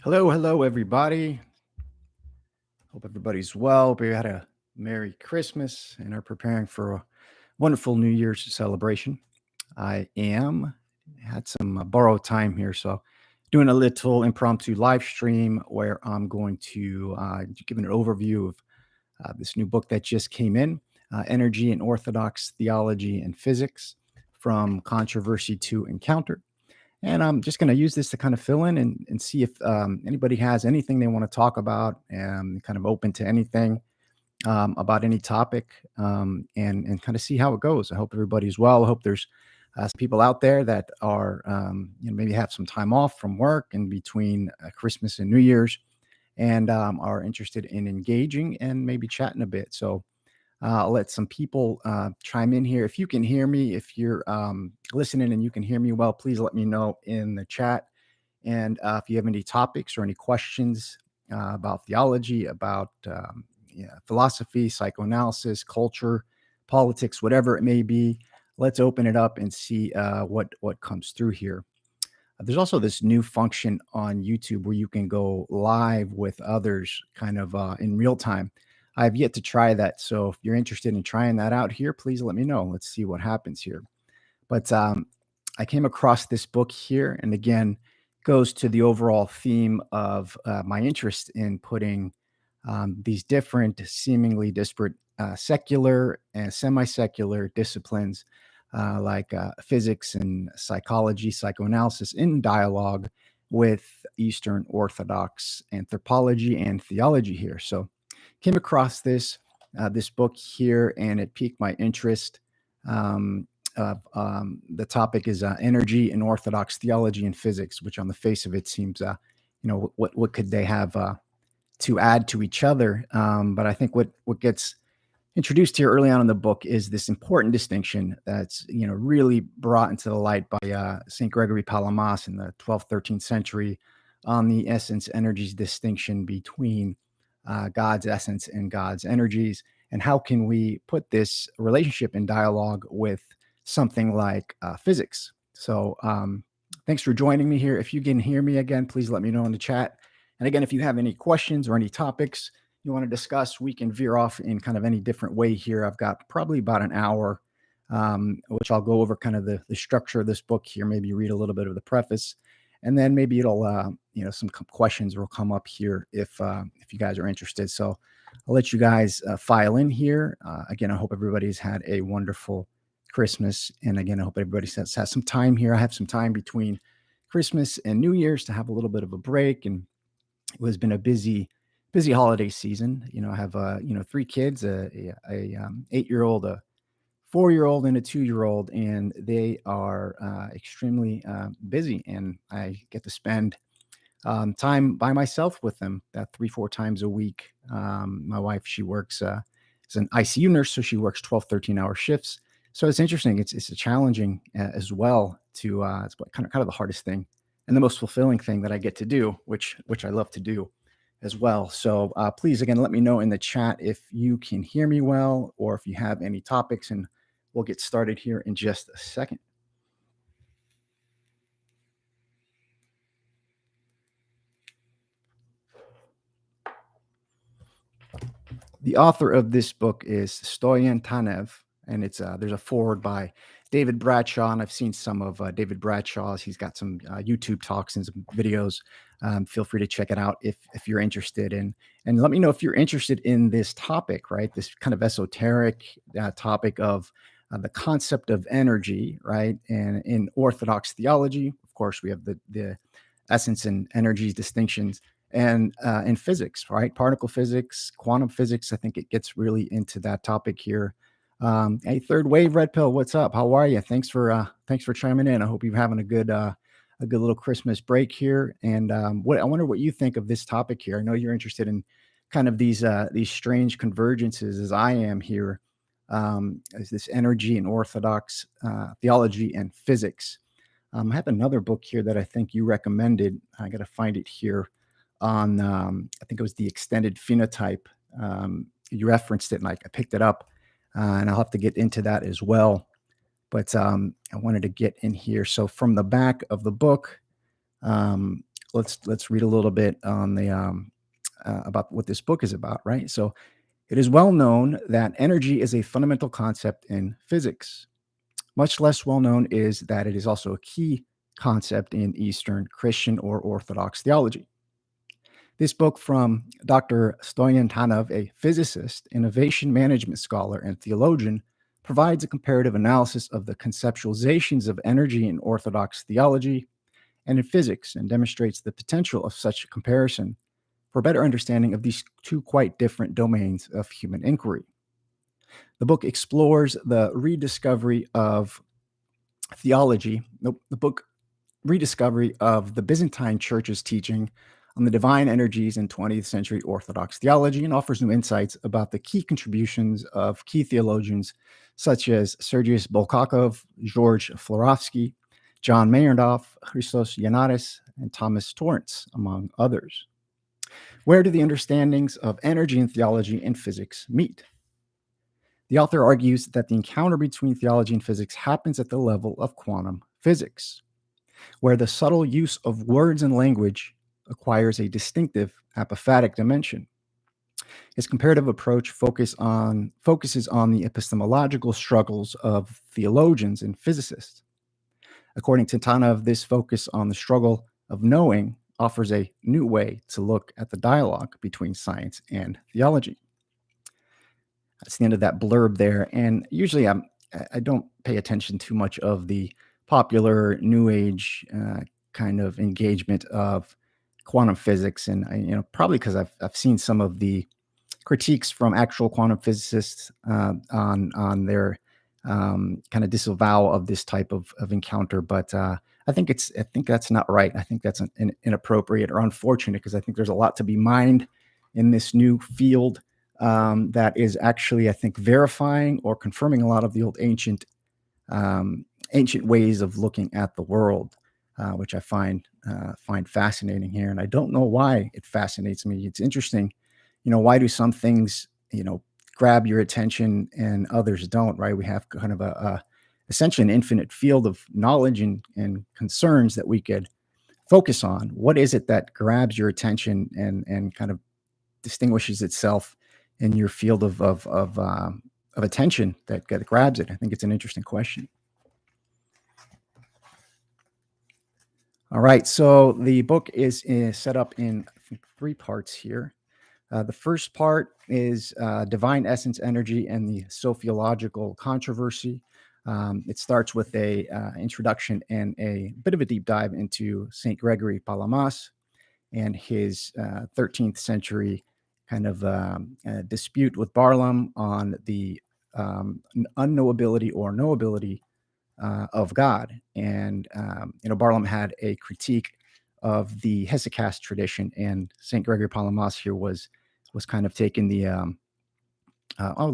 Hello, everybody. Hope everybody's well. Hope you had a Merry Christmas and are preparing for a wonderful New Year's celebration. I am had some borrowed time here, so doing a little impromptu live stream where I'm going to give an overview of this new book that just came in, Energy and Orthodox Theology and Physics, from Controversy to Encounter. And I'm just going to use this to kind of fill in and see if anybody has anything they want to talk about, and kind of open to anything about any topic, and kind of see how it goes. I hope everybody's well. I hope there's some people out there that are maybe have some time off from work in between Christmas and New Year's, and are interested in engaging and maybe chatting a bit. So I'll let some people chime in here. If you can hear me, if you're listening and you can hear me well, please let me know in the chat. And if you have any topics or any questions about theology, about philosophy, psychoanalysis, culture, politics, whatever it may be, let's open it up and see what comes through here. There's also this new function on YouTube where you can go live with others kind of in real time. I've yet to try that. So if you're interested in trying that out here, please let me know. Let's see what happens here. But I came across this book here, and again, goes to the overall theme of my interest in putting these different, seemingly disparate secular and semi-secular disciplines like physics and psychology, psychoanalysis in dialogue with Eastern Orthodox anthropology and theology here. So came across this book here, and it piqued my interest. The topic is energy and Orthodox theology and physics, which on the face of it seems, what could they have to add to each other? But I think what gets introduced here early on in the book is this important distinction that's really brought into the light by Saint Gregory Palamas in the 12th, 13th century on the essence energies distinction between God's essence and God's energies, and how can we put this relationship in dialogue with something like physics. So thanks for joining me here. If you can hear me again, please let me know in the chat. And again, if you have any questions or any topics you want to discuss, we can veer off in kind of any different way here. I've got probably about an hour, which I'll go over kind of the structure of this book here, maybe read a little bit of the preface, and then maybe it'll, some questions will come up here if you guys are interested. So I'll let you guys file in here. Again, I hope everybody's had a wonderful Christmas. And again, I hope everybody has some time here. I have some time between Christmas and New Year's to have a little bit of a break. And it has been a busy holiday season. I have, 3 kids, a 8-year-old, a 4-year-old, and a 2-year-old, and they are extremely busy. And I get to spend time by myself with them 3-4 times a week. My wife, she works as an ICU nurse, so she works 12, 13-hour shifts. So it's interesting. It's a challenging as well to it's kind of the hardest thing and the most fulfilling thing that I get to do, which I love to do as well. So please, again, let me know in the chat if you can hear me well, or if you have any topics, and we'll get started here in just a second. The author of this book is Stoyan Tanev, and it's there's a foreword by David Bradshaw, and I've seen some of David Bradshaw's. He's got some YouTube talks and some videos. Feel free to check it out if you're interested in, and let me know if you're interested in this topic, right? This kind of esoteric topic of the concept of energy, right? And in Orthodox theology, of course, we have the essence and energies distinctions, and in physics, right? Particle physics, quantum physics. I think it gets really into that topic here. Hey, Third Wave Red Pill, what's up? How are you? Thanks for chiming in. I hope you're having a good little Christmas break here. And I wonder what you think of this topic here. I know you're interested in kind of these strange convergences, as I am here. As this energy and Orthodox theology and physics. I have another book here that I think you recommended. I got to find it here. On I think it was the extended phenotype. You referenced it, and I picked it up, and I'll have to get into that as well. But I wanted to get in here. So from the back of the book, let's read a little bit on the about what this book is about, right? So it is well known that energy is a fundamental concept in physics. Much less well known is that it is also a key concept in Eastern Christian or Orthodox theology. This book from Dr. Stoyan Tanov, a physicist, innovation management scholar, and theologian, provides a comparative analysis of the conceptualizations of energy in Orthodox theology and in physics, and demonstrates the potential of such a comparison for a better understanding of these two quite different domains of human inquiry. The book explores the rediscovery of theology, the book rediscovery of the Byzantine Church's teaching on the divine energies in 20th century Orthodox theology, and offers new insights about the key contributions of key theologians such as Sergius Bulgakov, George Florovsky, John Mayerndorf, Christos Yanaris, and Thomas Torrance, among others. Where do the understandings of energy and theology and physics meet? The author argues that the encounter between theology and physics happens at the level of quantum physics, where the subtle use of words and language acquires a distinctive apophatic dimension. His comparative approach focuses on the epistemological struggles of theologians and physicists. According to Tanov, this focus on the struggle of knowing offers a new way to look at the dialogue between science and theology. That's the end of that blurb there. And usually I don't pay attention too much of the popular New Age kind of engagement of quantum physics, and probably because I've seen some of the critiques from actual quantum physicists on their kind of disavowal of this type of encounter. But I think that's not right. I think that's inappropriate or unfortunate, because I think there's a lot to be mined in this new field that is actually, I think, verifying or confirming a lot of the old ancient ways of looking at the world, which I find fascinating here. And I don't know why it fascinates me. It's interesting, why do some things, grab your attention and others don't, right? We have kind of essentially an infinite field of knowledge and concerns that we could focus on. What is it that grabs your attention and kind of distinguishes itself in your field of attention that grabs it? I think it's an interesting question. All right, so the book is set up in, I think, 3 parts here. The first part is divine essence, energy, and the sophiological controversy. It starts with a introduction and a bit of a deep dive into Saint Gregory Palamas and his 13th century kind of dispute with Barlaam on the unknowability or knowability of God. And Barlaam had a critique of the hesychast tradition, and Saint Gregory Palamas here was kind of taking the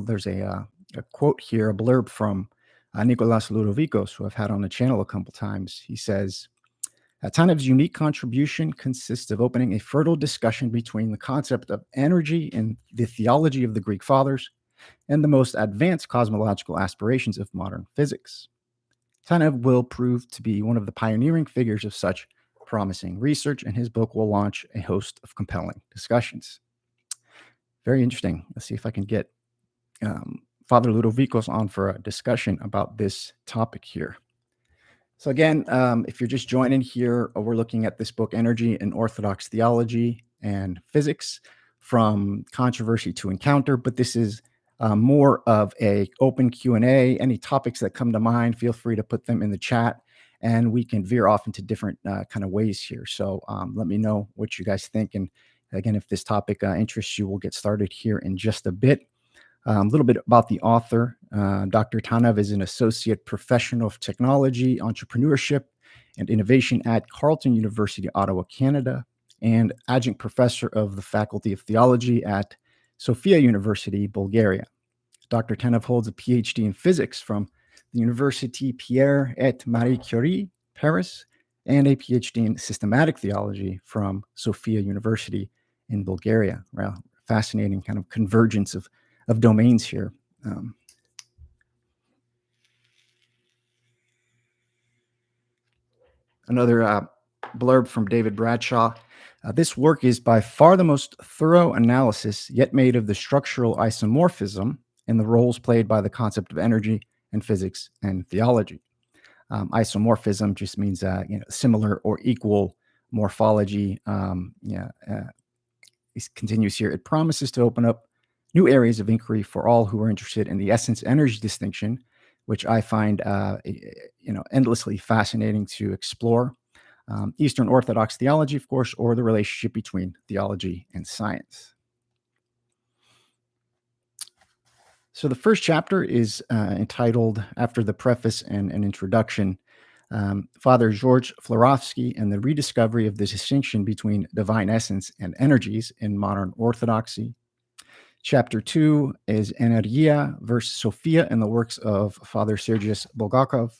there's a quote here, a blurb from Nicolas Ludovicos, who I've had on the channel a couple times. He says, Tanev's unique contribution consists of opening a fertile discussion between the concept of energy and the theology of the Greek fathers and the most advanced cosmological aspirations of modern physics. Tanev will prove to be one of the pioneering figures of such promising research, and his book will launch a host of compelling discussions. Very interesting. Let's see if I can get Father Ludovicos on for a discussion about this topic here. So again, if you're just joining here, we're looking at this book, Energy in Orthodox Theology and Physics, from Controversy to Encounter, but this is more of a open Q&A. Any topics that come to mind, feel free to put them in the chat, and we can veer off into different kind of ways here. So let me know what you guys think. And again, if this topic interests you, we'll get started here in just a bit. A little bit about the author. Dr. Tanev is an associate professor of technology, entrepreneurship, and innovation at Carleton University, Ottawa, Canada, and adjunct professor of the Faculty of Theology at Sofia University, Bulgaria. Dr. Tanev holds a PhD in physics from the Université Pierre et Marie Curie, Paris, and a PhD in systematic theology from Sofia University in Bulgaria. Well, fascinating kind of convergence of domains here. Another blurb from David Bradshaw. This work is by far the most thorough analysis yet made of the structural isomorphism and the roles played by the concept of energy in physics and theology. Isomorphism just means similar or equal morphology. It continues here. It promises to open up new areas of inquiry for all who are interested in the essence-energy distinction, which I find endlessly fascinating to explore. Eastern Orthodox theology, of course, or the relationship between theology and science. So the first chapter is entitled, after the preface and an introduction, Father George Florovsky and the rediscovery of the distinction between divine essence and energies in modern orthodoxy. Chapter 2 is Energia versus Sophia in the works of Father Sergius Bulgakov.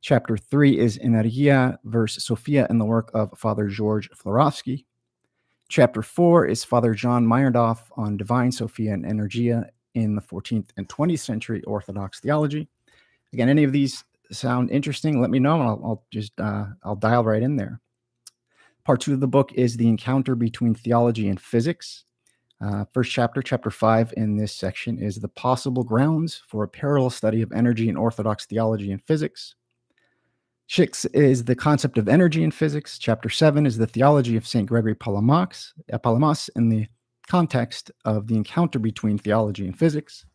Chapter 3 is Energia versus Sophia in the work of Father George Florovsky. Chapter 4 is Father John Meyerdoff on Divine Sophia and Energia in the 14th and 20th century Orthodox theology. Again, any of these sound interesting, let me know, and I'll dial right in there. Part 2 of the book is the encounter between theology and physics. First chapter, chapter 5 in this section, is the possible grounds for a parallel study of energy in Orthodox theology and physics. 6 is the concept of energy in physics. Chapter 7 is the theology of St. Gregory Palamas in the context of the encounter between theology and physics.